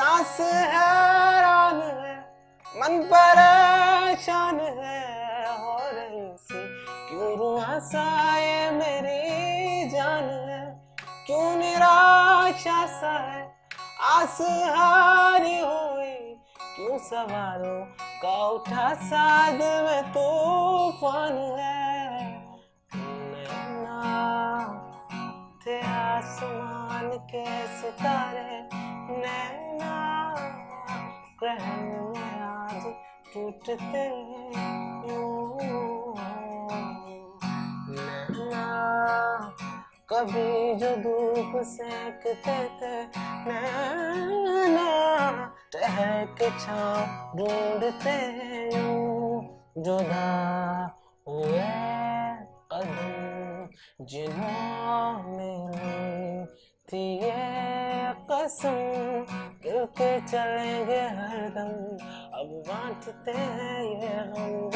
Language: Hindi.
सांस हैरान है, मन परेशान है, हो रही सी क्यों रुआसा ये मेरी जान है, क्यों निराशा सा है, आस हारी हुई, क्यों सवालों का उठा सा दिल में तूफान है। नैना थे आसमान के सितारे, नैना ग्रहण में आज टूटते यूं। नैना कभी जो धूप सेकते थे, नैना ठहर के छाँव ढूंढते यूं। जुदा हुए कदम जिन्होंने ली थी ये कसम, गिर के चलेंगे हरदम, अब बांटते हैं ये हम।